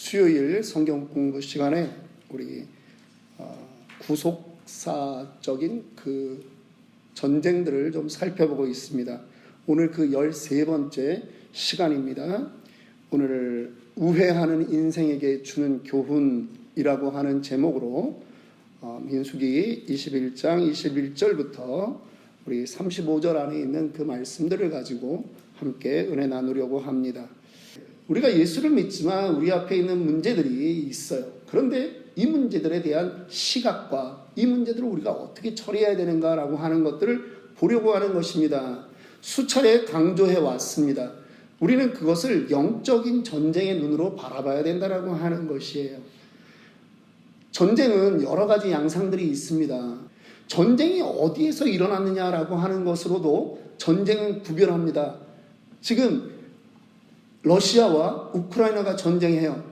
수요일 성경 공부 시간에 우리 구속사적인 그 전쟁들을 좀 살펴보고 있습니다. 오늘 그 13번째 시간입니다. 오늘 우회하는 인생에게 주는 교훈이라고 하는 제목으로 민수기 21장 21절부터 우리 35절 안에 있는 그 말씀들을 가지고 함께 은혜 나누려고 합니다. 우리가 예수를 믿지만 우리 앞에 있는 문제들이 있어요. 그런데 이 문제들에 대한 시각과 이 문제들을 우리가 어떻게 처리해야 되는가라고 하는 것들을 보려고 하는 것입니다. 수차례 강조해 왔습니다. 우리는 그것을 영적인 전쟁의 눈으로 바라봐야 된다라고 하는 것이에요. 전쟁은 여러 가지 양상들이 있습니다. 전쟁이 어디에서 일어났느냐라고 하는 것으로도 전쟁은 구별합니다. 지금 러시아와 우크라이나가 전쟁해요.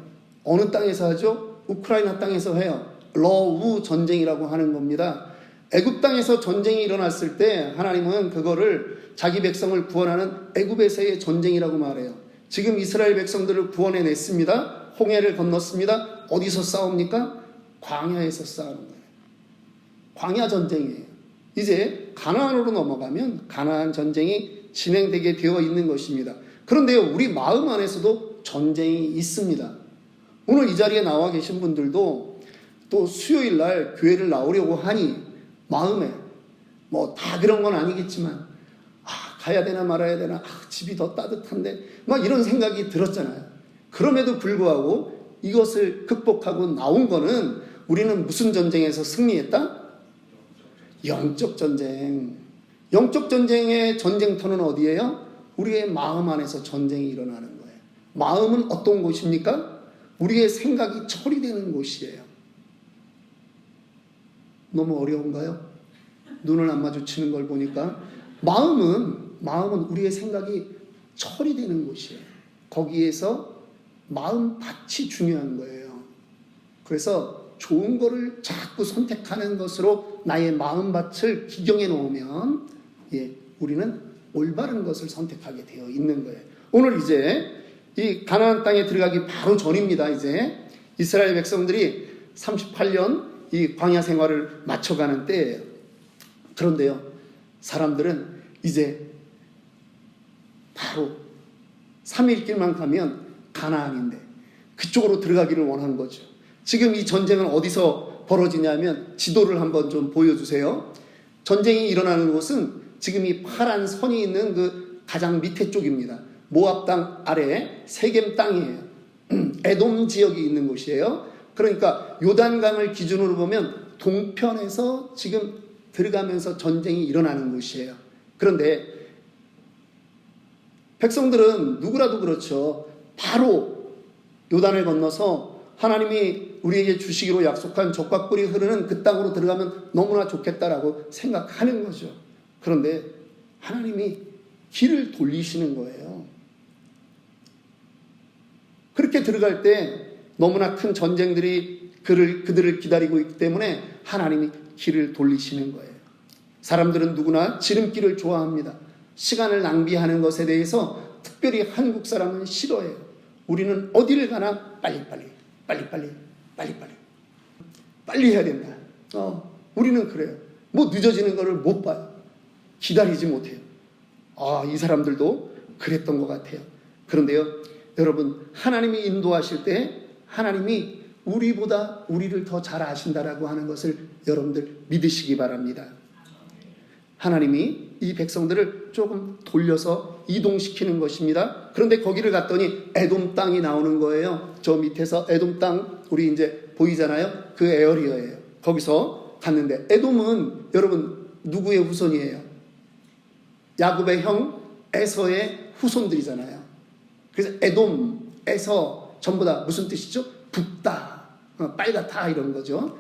어느 땅에서 하죠? 우크라이나 땅에서 해요. 러우 전쟁이라고 하는 겁니다. 애굽 땅에서 전쟁이 일어났을 때 하나님은 그거를 자기 백성을 구원하는 애굽에서의 전쟁이라고 말해요. 지금 이스라엘 백성들을 구원해냈습니다. 홍해를 건넜습니다. 어디서 싸웁니까? 광야에서 싸우는 거예요. 광야 전쟁이에요. 이제 가나안으로 넘어가면 가나안 전쟁이 진행되게 되어 있는 것입니다. 그런데요, 우리 마음 안에서도 전쟁이 있습니다. 오늘 이 자리에 나와 계신 분들도 또 수요일 날 교회를 나오려고 하니 마음에 뭐 다 그런 건 아니겠지만 가야 되나 말아야 되나, 집이 더 따뜻한데 막 이런 생각이 들었잖아요. 그럼에도 불구하고 이것을 극복하고 나온 거는 우리는 무슨 전쟁에서 승리했다? 영적 전쟁. 영적 전쟁의 전쟁터는 어디예요? 우리의 마음 안에서 전쟁이 일어나는 거예요. 마음은 어떤 곳입니까? 우리의 생각이 처리되는 곳이에요. 너무 어려운가요? 눈을 안 마주치는 걸 보니까 마음은 우리의 생각이 처리되는 곳이에요. 거기에서 마음밭이 중요한 거예요. 그래서 좋은 거를 자꾸 선택하는 것으로 나의 마음밭을 기경해 놓으면 우리는 올바른 것을 선택하게 되어 있는 거예요. 오늘 이제 이 가나안 땅에 들어가기 바로 전입니다. 이제 이스라엘 백성들이 38년 이 광야 생활을 마쳐가는 때예요. 그런데요, 사람들은 이제 바로 3일 길만 가면 가나안인데 그쪽으로 들어가기를 원하는 거죠. 지금 이 전쟁은 어디서 벌어지냐면 지도를 한번 좀 보여주세요. 전쟁이 일어나는 곳은 지금 이 파란 선이 있는 그 가장 밑에 쪽입니다. 모압 땅 아래에 세겜 땅이에요. 에돔 지역이 있는 곳이에요. 그러니까 요단강을 기준으로 보면 동편에서 지금 들어가면서 전쟁이 일어나는 곳이에요. 그런데 백성들은 누구라도 그렇죠. 바로 요단을 건너서 하나님이 우리에게 주시기로 약속한 젖과 꿀이 흐르는 그 땅으로 들어가면 너무나 좋겠다라고 생각하는 거죠. 그런데 하나님이 길을 돌리시는 거예요. 그렇게 들어갈 때 너무나 큰 전쟁들이 그들을 기다리고 있기 때문에 하나님이 길을 돌리시는 거예요. 사람들은 누구나 지름길을 좋아합니다. 시간을 낭비하는 것에 대해서 특별히 한국 사람은 싫어해요. 우리는 어디를 가나 빨리 해야 된다. 우리는 그래요. 뭐 늦어지는 거를 못 봐요. 기다리지 못해요. 이 사람들도 그랬던 것 같아요. 그런데요, 여러분, 하나님이 인도하실 때 하나님이 우리보다 우리를 더 잘 아신다라고 하는 것을 여러분들 믿으시기 바랍니다. 하나님이 이 백성들을 조금 돌려서 이동시키는 것입니다. 그런데 거기를 갔더니 에돔 땅이 나오는 거예요. 저 밑에서 에돔 땅 우리 이제 보이잖아요. 그 에어리어예요. 거기서 갔는데 에돔은 여러분 누구의 후손이에요? 야곱의 형 에서의 후손들이잖아요. 그래서 에돔, 에서 전부 다 무슨 뜻이죠? 붓다, 빨갛다 이런 거죠.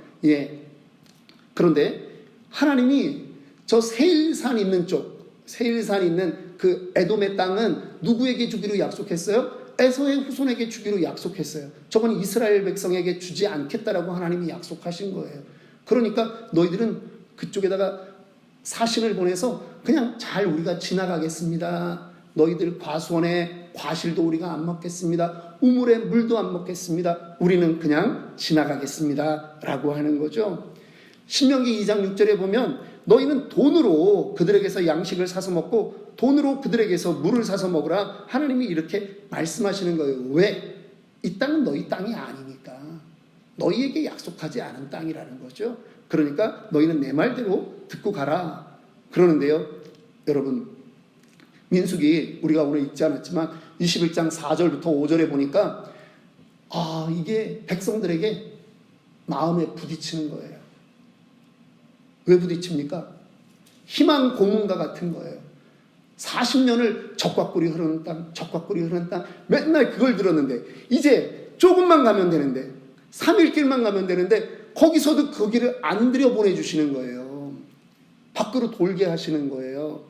그런데 하나님이 저 세일산 있는 쪽, 세일산 있는 그 에돔의 땅은 누구에게 주기로 약속했어요? 에서의 후손에게 주기로 약속했어요. 저건 이스라엘 백성에게 주지 않겠다라고 하나님이 약속하신 거예요. 그러니까 너희들은 그쪽에다가 사신을 보내서 그냥 잘 우리가 지나가겠습니다. 너희들 과수원의 과실도 우리가 안 먹겠습니다. 우물의 물도 안 먹겠습니다. 우리는 그냥 지나가겠습니다. 라고 하는 거죠. 신명기 2장 6절에 보면 너희는 돈으로 그들에게서 양식을 사서 먹고 돈으로 그들에게서 물을 사서 먹으라. 하나님이 이렇게 말씀하시는 거예요. 왜? 이 땅은 너희 땅이 아니니까. 너희에게 약속하지 않은 땅이라는 거죠. 그러니까 너희는 내 말대로 듣고 가라. 그러는데요. 여러분, 민수기 우리가 오늘 읽지 않았지만 21장 4절부터 5절에 보니까 이게 백성들에게 마음에 부딪히는 거예요. 왜 부딪힙니까? 희망 고문과 같은 거예요. 40년을 적과 꿀이 흐르는 땅, 적과 꿀이 흐르는 땅, 맨날 그걸 들었는데 이제 조금만 가면 되는데 3일 길만 가면 되는데 거기서도 그 길을 안 들여보내주시는 거예요. 밖으로 돌게 하시는 거예요.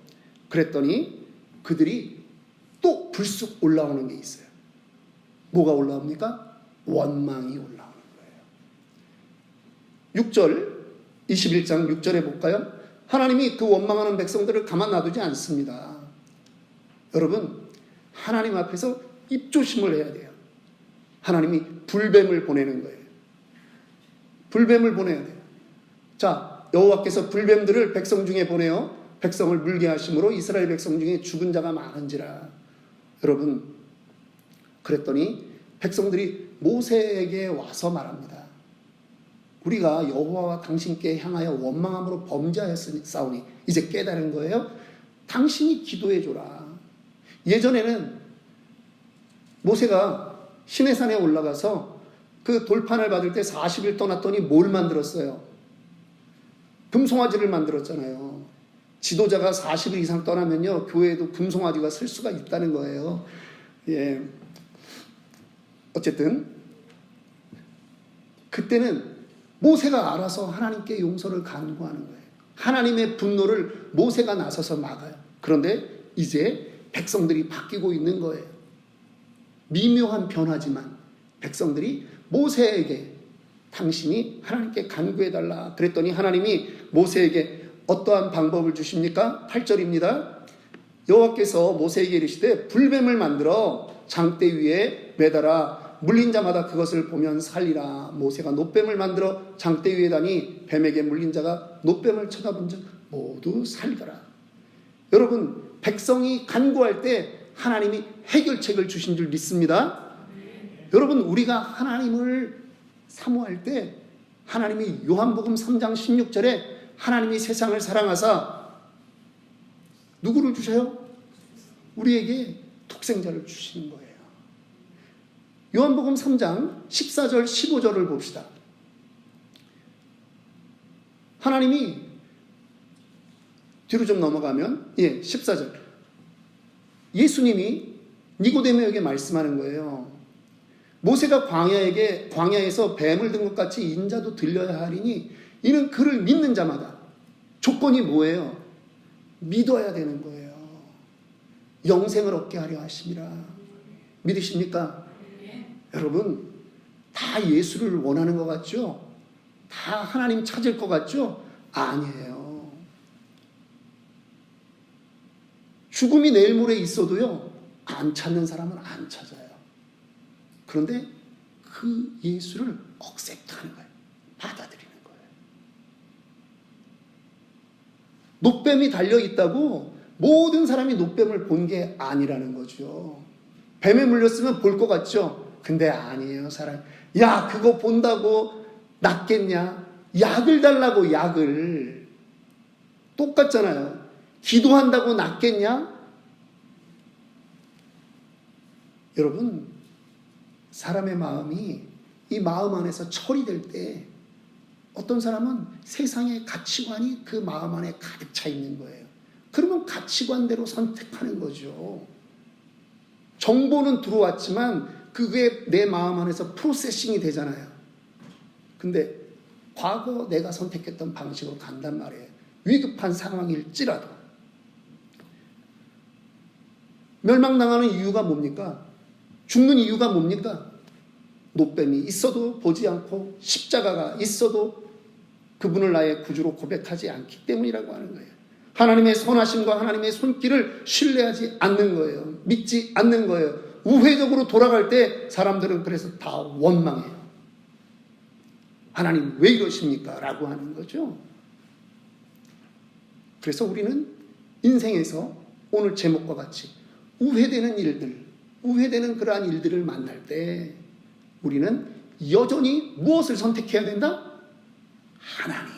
그랬더니 그들이 또 불쑥 올라오는 게 있어요. 뭐가 올라옵니까? 원망이 올라오는 거예요. 6절, 21장 6절에 볼까요? 하나님이 그 원망하는 백성들을 가만 놔두지 않습니다. 여러분, 하나님 앞에서 입조심을 해야 돼요. 하나님이 불뱀을 보내는 거예요. 불뱀을 보내야 돼요. 자, 여호와께서 불뱀들을 백성 중에 보내어 백성을 물게 하심으로 이스라엘 백성 중에 죽은 자가 많은지라. 여러분, 그랬더니 백성들이 모세에게 와서 말합니다. 우리가 여호와와 당신께 향하여 원망함으로 범죄하였사오니 이제 깨달은 거예요. 당신이 기도해줘라. 예전에는 모세가 시내산에 올라가서 그 돌판을 받을 때 40일 떠났더니 뭘 만들었어요? 금송아지를 만들었잖아요. 지도자가 40일 이상 떠나면요, 교회에도 금송아지가 쓸 수가 있다는 거예요. 예. 어쨌든 그때는 모세가 알아서 하나님께 용서를 간구하는 거예요. 하나님의 분노를 모세가 나서서 막아요. 그런데 이제 백성들이 바뀌고 있는 거예요. 미묘한 변화지만 백성들이 모세에게 당신이 하나님께 간구해달라 그랬더니 하나님이 모세에게 어떠한 방법을 주십니까? 8절입니다. 여호와께서 모세에게 이르시되 불뱀을 만들어 장대 위에 매달아 물린 자마다 그것을 보면 살리라. 모세가 놋뱀을 만들어 장대 위에 다니 뱀에게 물린 자가 놋뱀을 쳐다본 즉 모두 살리더라. 여러분, 백성이 간구할 때 하나님이 해결책을 주신 줄 믿습니다. 여러분, 우리가 하나님을 사모할 때 하나님이 요한복음 3장 16절에 하나님이 세상을 사랑하사 누구를 주셔요? 우리에게 독생자를 주시는 거예요. 요한복음 3장 14절 15절을 봅시다. 하나님이 뒤로 좀 넘어가면 14절 예수님이 니고데모에게 말씀하는 거예요. 모세가 광야에서 뱀을 든 것 같이 인자도 들려야 하리니 이는 그를 믿는 자마다 조건이 뭐예요? 믿어야 되는 거예요. 영생을 얻게 하려 하심이라. 믿으십니까? 여러분, 다 예수를 원하는 것 같죠? 다 하나님 찾을 것 같죠? 아니에요. 죽음이 내일 모레 있어도요, 안 찾는 사람은 안 찾아요. 그런데 그 예수를 억셉트하는 거예요. 받아들이는 거예요. 놋뱀이 달려있다고 모든 사람이 놋뱀을 본 게 아니라는 거죠. 뱀에 물렸으면 볼 것 같죠? 근데 아니에요, 사람. 야, 그거 본다고 낫겠냐? 약을 달라고, 약을. 똑같잖아요. 기도한다고 낫겠냐? 여러분, 사람의 마음이 이 마음 안에서 처리될 때 어떤 사람은 세상의 가치관이 그 마음 안에 가득 차 있는 거예요. 그러면 가치관대로 선택하는 거죠. 정보는 들어왔지만 그게 내 마음 안에서 프로세싱이 되잖아요. 근데 과거 내가 선택했던 방식으로 간단 말이에요. 위급한 상황일지라도. 멸망당하는 이유가 뭡니까? 죽는 이유가 뭡니까? 놋뱀이 있어도 보지 않고 십자가가 있어도 그분을 나의 구주로 고백하지 않기 때문이라고 하는 거예요. 하나님의 선하심과 하나님의 손길을 신뢰하지 않는 거예요. 믿지 않는 거예요. 우회적으로 돌아갈 때 사람들은 그래서 다 원망해요. 하나님 왜 이러십니까? 라고 하는 거죠. 그래서 우리는 인생에서 오늘 제목과 같이 우회되는 일들, 우회되는 그러한 일들을 만날 때 우리는 여전히 무엇을 선택해야 된다? 하나님.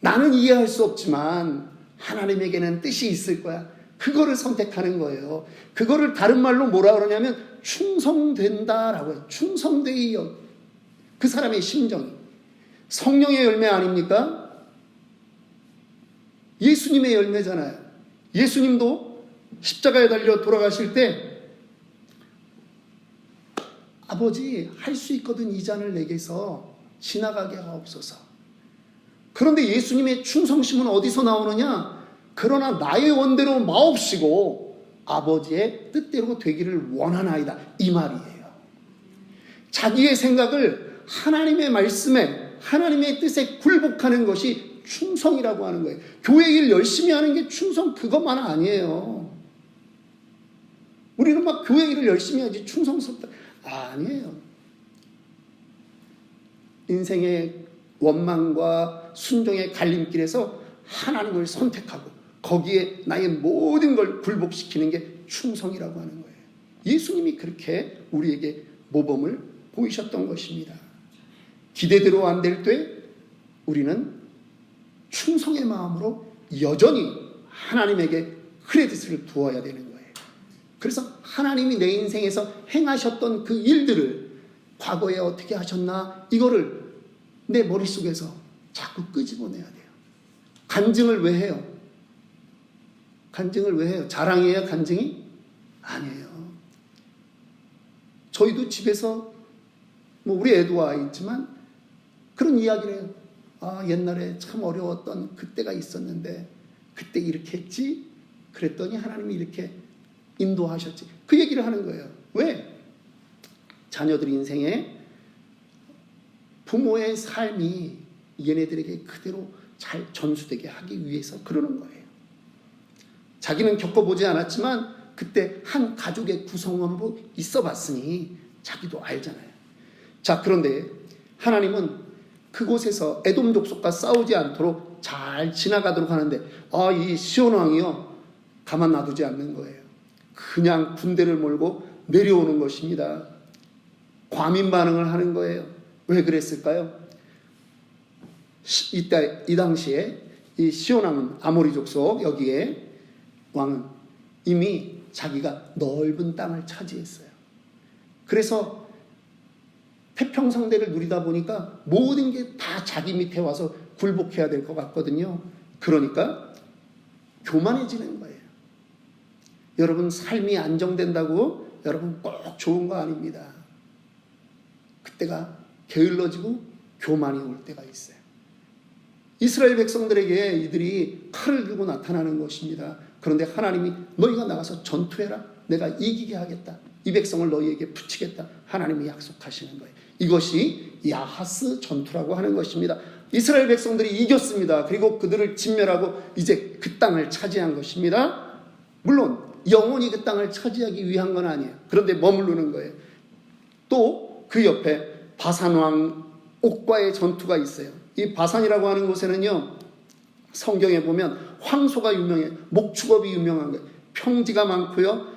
나는 이해할 수 없지만 하나님에게는 뜻이 있을 거야. 그거를 선택하는 거예요. 그거를 다른 말로 뭐라 그러냐면 충성된다라고 해요. 충성되이여. 그 사람의 심정이. 성령의 열매 아닙니까? 예수님의 열매잖아요. 예수님도 십자가에 달려 돌아가실 때 아버지 할 수 있거든 이 잔을 내게서 지나가게 하옵소서. 그런데 예수님의 충성심은 어디서 나오느냐? 그러나 나의 원대로 마옵시고 아버지의 뜻대로 되기를 원하나이다. 이 말이에요. 자기의 생각을 하나님의 말씀에 하나님의 뜻에 굴복하는 것이 충성이라고 하는 거예요. 교회 일 열심히 하는 게 충성 그것만 아니에요. 우리는 막 교회 일을 열심히 하지 충성스럽다. 아니에요. 인생의 원망과 순종의 갈림길에서 하나님을 선택하고 거기에 나의 모든 걸 굴복시키는 게 충성이라고 하는 거예요. 예수님이 그렇게 우리에게 모범을 보이셨던 것입니다. 기대대로 안 될 때 우리는 충성의 마음으로 여전히 하나님에게 크레딧을 두어야 되는 거예요. 그래서 하나님이 내 인생에서 행하셨던 그 일들을 과거에 어떻게 하셨나 이거를 내 머릿속에서 자꾸 끄집어내야 돼요. 간증을 왜 해요? 간증을 왜 해요? 자랑이에요, 간증이? 아니에요. 저희도 집에서 우리 애도 와 있지만 그런 이야기를 해요. 아, 옛날에 참 어려웠던 그때가 있었는데 그때 이렇게 했지? 그랬더니 하나님이 이렇게 인도하셨지. 그 얘기를 하는 거예요. 왜? 자녀들 인생에 부모의 삶이 얘네들에게 그대로 잘 전수되게 하기 위해서 그러는 거예요. 자기는 겪어보지 않았지만 그때 한 가족의 구성원으로 있어 봤으니 자기도 알잖아요. 자, 그런데 하나님은 그곳에서 에돔 족속과 싸우지 않도록 잘 지나가도록 하는데 이 시온 왕이요 가만 놔두지 않는 거예요. 그냥 군대를 몰고 내려오는 것입니다. 과민 반응을 하는 거예요. 왜 그랬을까요? 이 당시에 이 시온 왕은 아모리 족속 여기에 왕은 이미 자기가 넓은 땅을 차지했어요. 그래서 태평성대를 누리다 보니까 모든 게 다 자기 밑에 와서 굴복해야 될 것 같거든요. 그러니까 교만해지는 거예요. 여러분 삶이 안정된다고 여러분 꼭 좋은 거 아닙니다. 그때가 게을러지고 교만이 올 때가 있어요. 이스라엘 백성들에게 이들이 칼을 들고 나타나는 것입니다. 그런데 하나님이 너희가 나가서 전투해라. 내가 이기게 하겠다. 이 백성을 너희에게 붙이겠다. 하나님이 약속하시는 거예요. 이것이 야하스 전투라고 하는 것입니다. 이스라엘 백성들이 이겼습니다. 그리고 그들을 진멸하고 이제 그 땅을 차지한 것입니다. 물론 영원히 그 땅을 차지하기 위한 건 아니에요. 그런데 머무르는 거예요. 또 그 옆에 바산왕 옥과의 전투가 있어요. 이 바산이라고 하는 곳에는요, 성경에 보면 황소가 유명해요. 목축업이 유명한 거예요. 평지가 많고요,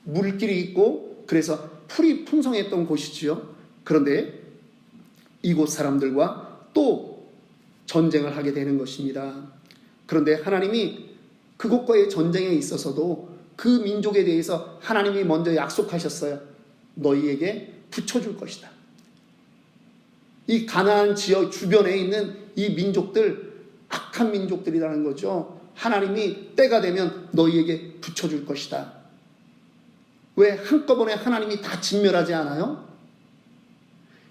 물길이 있고 그래서 풀이 풍성했던 곳이지요. 그런데 이곳 사람들과 또 전쟁을 하게 되는 것입니다. 그런데 하나님이 그곳과의 전쟁에 있어서도 그 민족에 대해서 하나님이 먼저 약속하셨어요. 너희에게 붙여줄 것이다. 이 가나안 지역 주변에 있는 이 민족들, 악한 민족들이라는 거죠. 하나님이 때가 되면 너희에게 붙여줄 것이다. 왜 한꺼번에 하나님이 다 진멸하지 않아요?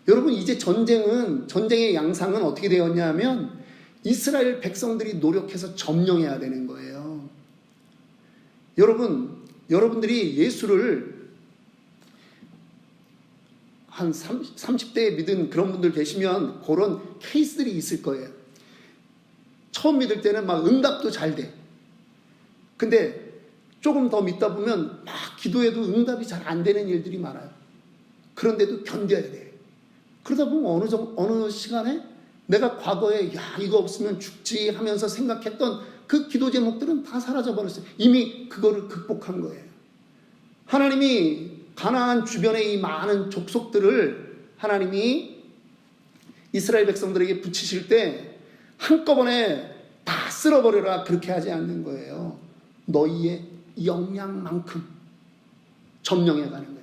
여러분, 이제 전쟁의 양상은 어떻게 되었냐 하면 이스라엘 백성들이 노력해서 점령해야 되는 거예요. 여러분들이 예수를 한 30대에 믿은 그런 분들 계시면 그런 케이스들이 있을 거예요. 처음 믿을 때는 막 응답도 잘 돼. 근데 조금 더 믿다 보면 막 기도해도 응답이 잘 안 되는 일들이 많아요. 그런데도 견뎌야 돼. 그러다 보면 어느 시간에 내가 과거에 야 이거 없으면 죽지 하면서 생각했던 그 기도 제목들은 다 사라져 버렸어요. 이미 그거를 극복한 거예요. 하나님이 가나안 주변의 이 많은 족속들을 하나님이 이스라엘 백성들에게 붙이실 때 한꺼번에 다 쓸어버려라 그렇게 하지 않는 거예요. 너희의 역량만큼 점령해 가는 거예요.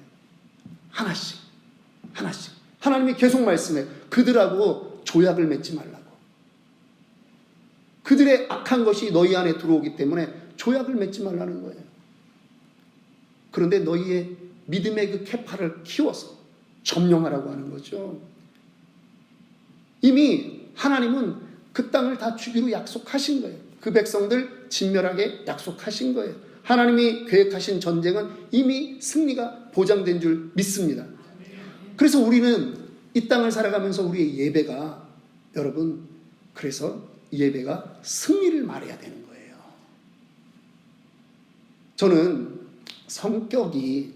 하나씩 하나씩. 하나님이 계속 말씀해. 그들하고 조약을 맺지 말라고. 그들의 악한 것이 너희 안에 들어오기 때문에 조약을 맺지 말라는 거예요. 그런데 너희의 믿음의 그 캐파를 키워서 점령하라고 하는 거죠. 이미 하나님은 그 땅을 다 주기로 약속하신 거예요. 그 백성들 진멸하게 약속하신 거예요. 하나님이 계획하신 전쟁은 이미 승리가 보장된 줄 믿습니다. 그래서 우리는 이 땅을 살아가면서 우리의 예배가 여러분 그래서 예배가 승리를 말해야 되는 거예요. 저는 성격이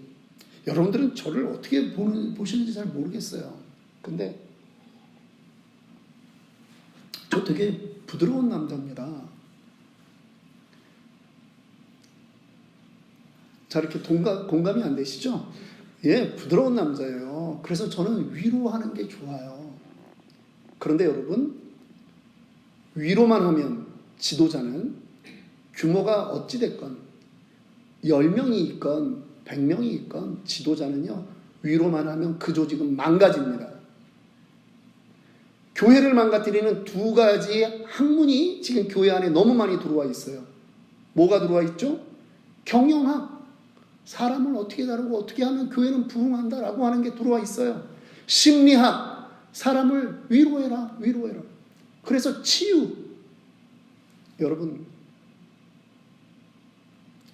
여러분들은 저를 어떻게 보시는지 잘 모르겠어요. 근데 저 되게 부드러운 남자입니다. 자, 이렇게 공감이 안 되시죠? 예, 부드러운 남자예요. 그래서 저는 위로하는 게 좋아요. 그런데 여러분, 위로만 하면 지도자는 규모가 어찌됐건 10명이 있건 100명이 있건 지도자는요, 위로만 하면 그 조직은 망가집니다. 교회를 망가뜨리는 두 가지 학문이 지금 교회 안에 너무 많이 들어와 있어요. 뭐가 들어와 있죠? 경영학. 사람을 어떻게 다루고 어떻게 하면 교회는 부흥한다라고 하는 게 들어와 있어요. 심리학. 사람을 위로해라. 그래서 치유. 여러분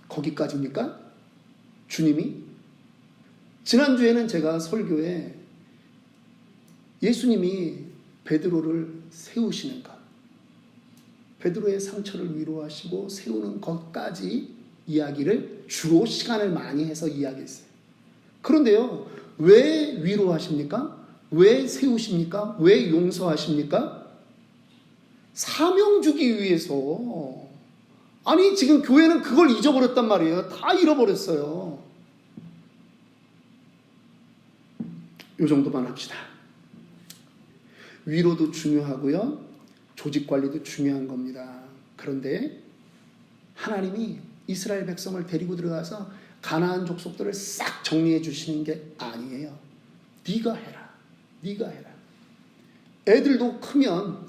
거기까지입니까? 주님이? 지난주에는 제가 설교에 예수님이 베드로를 세우시는 것, 베드로의 상처를 위로하시고 세우는 것까지 이야기를 주로 시간을 많이 해서 이야기했어요. 그런데요, 왜 위로하십니까? 왜 세우십니까? 왜 용서하십니까? 사명 주기 위해서. 아니 지금 교회는 그걸 잊어버렸단 말이에요. 다 잃어버렸어요. 이 정도만 합시다. 위로도 중요하고요, 조직 관리도 중요한 겁니다. 그런데 하나님이 이스라엘 백성을 데리고 들어가서 가나안 족속들을 싹 정리해 주시는 게 아니에요. 네가 해라. 애들도 크면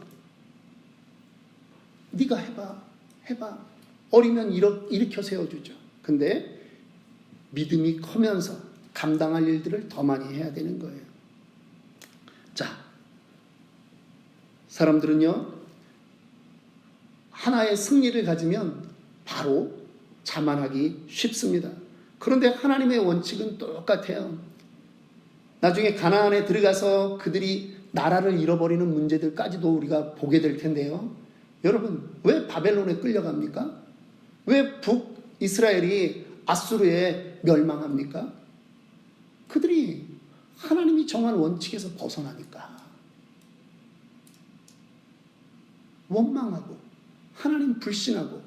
네가 해봐. 어리면 일으켜 세워주죠. 근데 믿음이 커면서 감당할 일들을 더 많이 해야 되는 거예요. 자, 사람들은요, 하나의 승리를 가지면 바로 자만하기 쉽습니다. 그런데 하나님의 원칙은 똑같아요. 나중에 가나안에 들어가서 그들이 나라를 잃어버리는 문제들까지도 우리가 보게 될 텐데요. 여러분, 왜 바벨론에 끌려갑니까? 왜 북이스라엘이 아수르에 멸망합니까? 그들이 하나님이 정한 원칙에서 벗어나니까. 원망하고 하나님 불신하고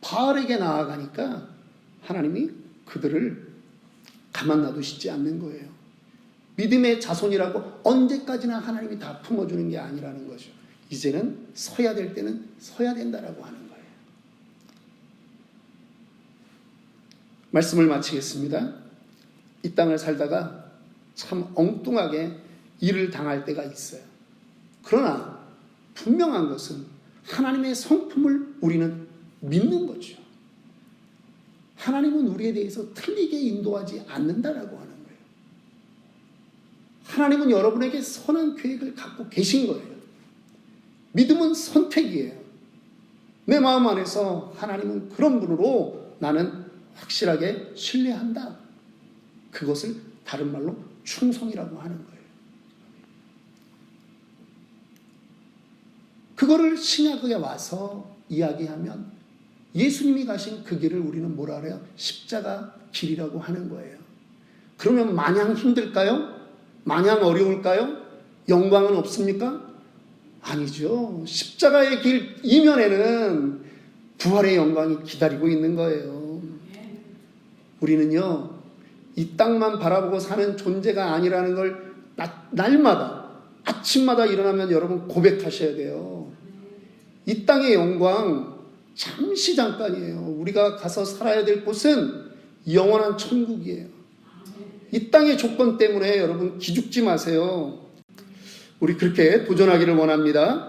바알에게 나아가니까 하나님이 그들을 가만 놔두시지 않는 거예요. 믿음의 자손이라고 언제까지나 하나님이 다 품어주는 게 아니라는 거죠. 이제는 서야 될 때는 서야 된다라고 하는 거예요. 말씀을 마치겠습니다. 이 땅을 살다가 참 엉뚱하게 일을 당할 때가 있어요. 그러나 분명한 것은 하나님의 성품을 우리는 믿는 거죠. 하나님은 우리에 대해서 틀리게 인도하지 않는다라고 하는 거예요. 하나님은 여러분에게 선한 계획을 갖고 계신 거예요. 믿음은 선택이에요. 내 마음 안에서 하나님은 그런 분으로 나는 확실하게 신뢰한다. 그것을 다른 말로 충성이라고 하는 거예요. 그거를 신약에 와서 이야기하면 예수님이 가신 그 길을 우리는 뭐라 그래요? 십자가 길이라고 하는 거예요. 그러면 마냥 힘들까요? 마냥 어려울까요? 영광은 없습니까? 아니죠. 십자가의 길 이면에는 부활의 영광이 기다리고 있는 거예요. 우리는요, 이 땅만 바라보고 사는 존재가 아니라는 걸 날마다, 아침마다 일어나면 여러분 고백하셔야 돼요. 이 땅의 영광 잠시 잠깐이에요. 우리가 가서 살아야 될 곳은 영원한 천국이에요. 이 땅의 조건 때문에 여러분 기죽지 마세요. 우리 그렇게 도전하기를 원합니다.